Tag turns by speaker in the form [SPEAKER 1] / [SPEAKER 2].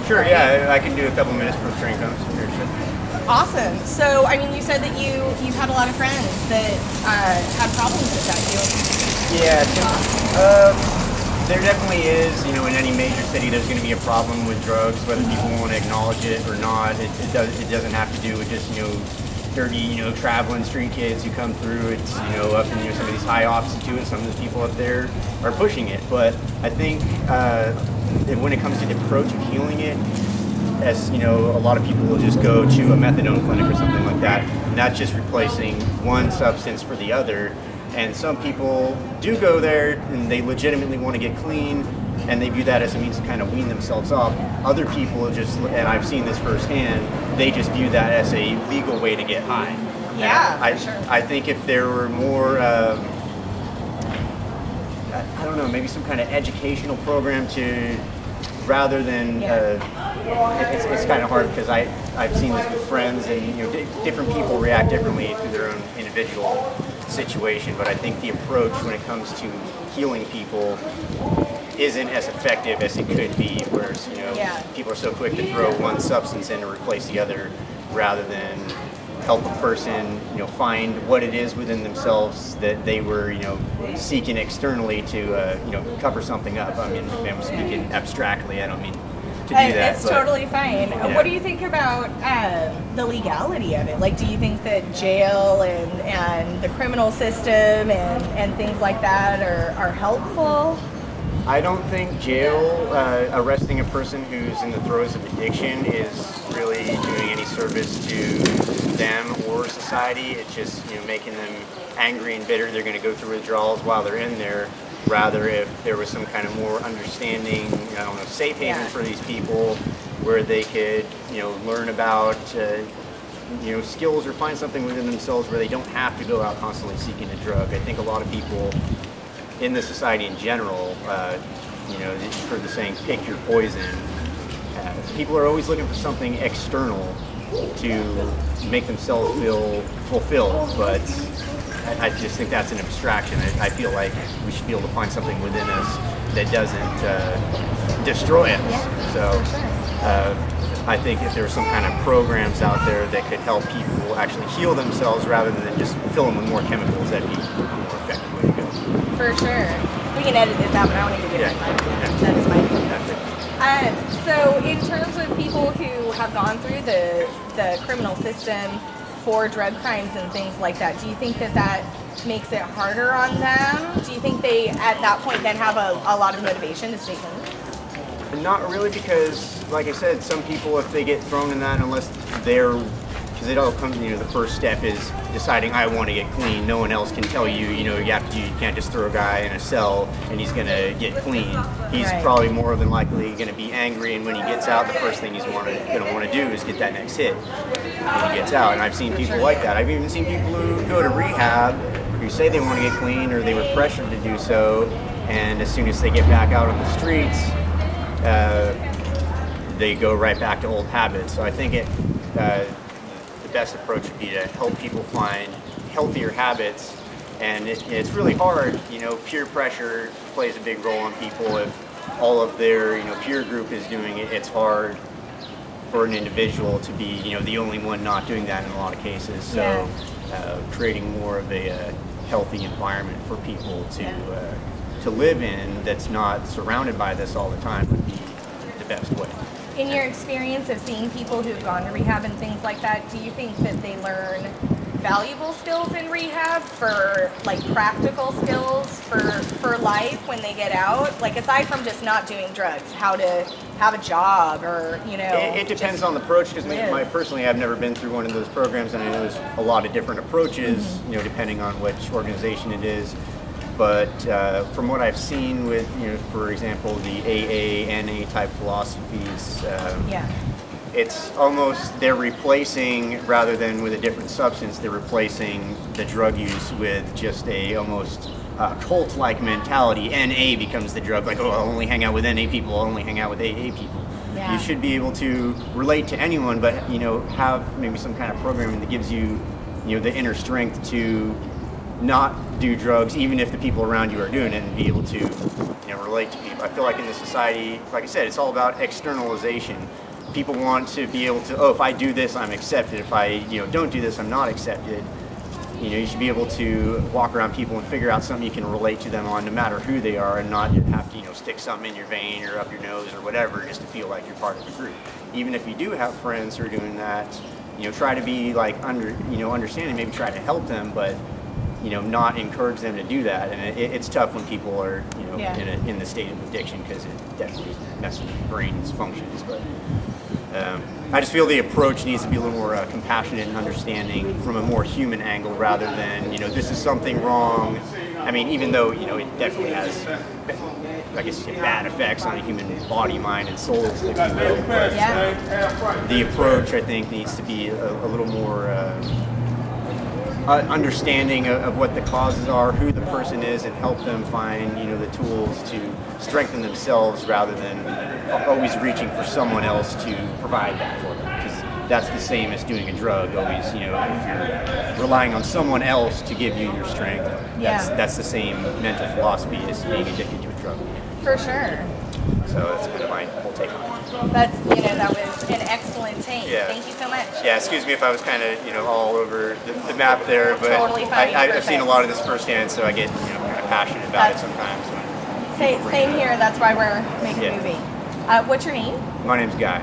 [SPEAKER 1] Sure,
[SPEAKER 2] right?
[SPEAKER 1] yeah, I can do a couple minutes before the train comes. Sure, sure.
[SPEAKER 2] Awesome. So, I mean, you said that you've had a lot of friends that had problems with that.
[SPEAKER 1] Yeah, there definitely is. You know, in any major city, there's going to be a problem with drugs, whether people want to acknowledge it or not. It doesn't have to do with just dirty traveling street kids who come through. It's up in some of these high offices too, and some of the people up there are pushing it. But I think when it comes to the approach of healing it, as a lot of people will just go to a methadone clinic or something like that, and that's just replacing one substance for the other. And some people do go there and they legitimately want to get clean, and they view that as a means to kind of wean themselves off. Other people just, and I've seen this firsthand, they just view that as a legal way to get high.
[SPEAKER 2] Yeah,
[SPEAKER 1] for sure. I think if there were more, I don't know, maybe some kind of educational program to, rather than, it's kind of hard because I've seen this with friends, and different people react differently to their own individual situation, but I think the approach when it comes to healing people isn't as effective as it could be, whereas people are so quick to throw one substance in to replace the other rather than help a person find what it is within themselves that they were seeking externally to cover something up. I mean, I'm speaking abstractly, I don't mean to do that.
[SPEAKER 2] It's totally fine. What do you think about the legality of it? Like, do you think that jail and the criminal system and things like that are helpful?
[SPEAKER 1] I don't think jail, arresting a person who's in the throes of addiction is really doing any service to them or society. It's just making them angry and bitter. They're going to go through withdrawals while they're in there. Rather, if there was some kind of more understanding, safe haven for these people, where they could, learn about, skills or find something within themselves where they don't have to go out constantly seeking a drug. I think a lot of people in the society in general, for the saying, pick your poison. People are always looking for something external to make themselves feel fulfilled, but I just think that's an abstraction. I feel like we should be able to find something within us that doesn't destroy us. So I think if there were some kind of programs out there that could help people actually heal themselves rather than just fill them with more chemicals, that'd be a more effective way to go.
[SPEAKER 2] For sure. We can edit this out, but I want to give you that is my opinion. So in terms of people who have gone through the criminal system for drug crimes and things like that, do you think that makes it harder on them? Do you think they, at that point, then have a lot of motivation to stay clean?
[SPEAKER 1] Not really, because, like I said, some people, if they get thrown in that, unless they're, because it all comes, the first step is deciding I want to get clean. No one else can tell you, you can't just throw a guy in a cell and he's going to get clean. He's probably more than likely going to be angry, and when he gets out, the first thing he's going to want to do is get that next hit when he gets out. And I've seen people like that. I've even seen people who go to rehab who say they want to get clean, or they were pressured to do so, and as soon as they get back out on the streets, they go right back to old habits. So I think the best approach would be to help people find healthier habits, and it's really hard. Peer pressure plays a big role on people. If all of their peer group is doing it, it's hard for an individual to be the only one not doing that in a lot of cases. So creating more of a healthy environment for people to live in that's not surrounded by this all the time would be the best way.
[SPEAKER 2] In your experience of seeing people who have gone to rehab and things like that, do you think that they learn valuable skills in rehab for practical skills for life when they get out? Like, aside from just not doing drugs, how to have a job, or
[SPEAKER 1] It depends on the approach, because personally I've never been through one of those programs, and I know there's a lot of different approaches, depending on which organization it is. But from what I've seen with, for example, the AA, NA type philosophies, it's almost, they're replacing, rather than with a different substance, they're replacing the drug use with just a almost cult-like mentality. NA becomes the drug, like, oh, I'll only hang out with NA people, I'll only hang out with AA people. You should be able to relate to anyone, but have maybe some kind of programming that gives you, the inner strength to not do drugs, even if the people around you are doing it, and be able to, relate to people. I feel like in this society, like I said, it's all about externalization. People want to be able to, oh, if I do this, I'm accepted. If I, don't do this, I'm not accepted. You should be able to walk around people and figure out something you can relate to them on, no matter who they are, and not have to, stick something in your vein or up your nose or whatever, just to feel like you're part of the group. Even if you do have friends who are doing that, try to be like understanding, maybe try to help them, but not encourage them to do that. And it's tough when people are, in the state of addiction, because it definitely messes with your brain's functions. But I just feel the approach needs to be a little more compassionate and understanding from a more human angle, rather than, this is something wrong. I mean, even though, it definitely has, I guess, bad effects on the human body, mind, and soul, if you will. But the approach, I think, needs to be a little more understanding of what the causes are, who the person is, and help them find, the tools to strengthen themselves, rather than always reaching for someone else to provide that for them. Because that's the same as doing a drug. Always, if you're relying on someone else to give you your strength, that's the same mental philosophy as being addicted to a drug.
[SPEAKER 2] For sure.
[SPEAKER 1] So that's kind of my whole take on it.
[SPEAKER 2] That's, that was an excellent take.
[SPEAKER 1] Yeah.
[SPEAKER 2] Thank you so much.
[SPEAKER 1] Yeah, excuse me if I was kind of, all over the map there, but
[SPEAKER 2] totally fine.
[SPEAKER 1] I've seen a lot of this firsthand, so I get, kind of passionate about it sometimes.
[SPEAKER 2] Same here. That's why we're making a movie. What's your name?
[SPEAKER 1] My name's Guy.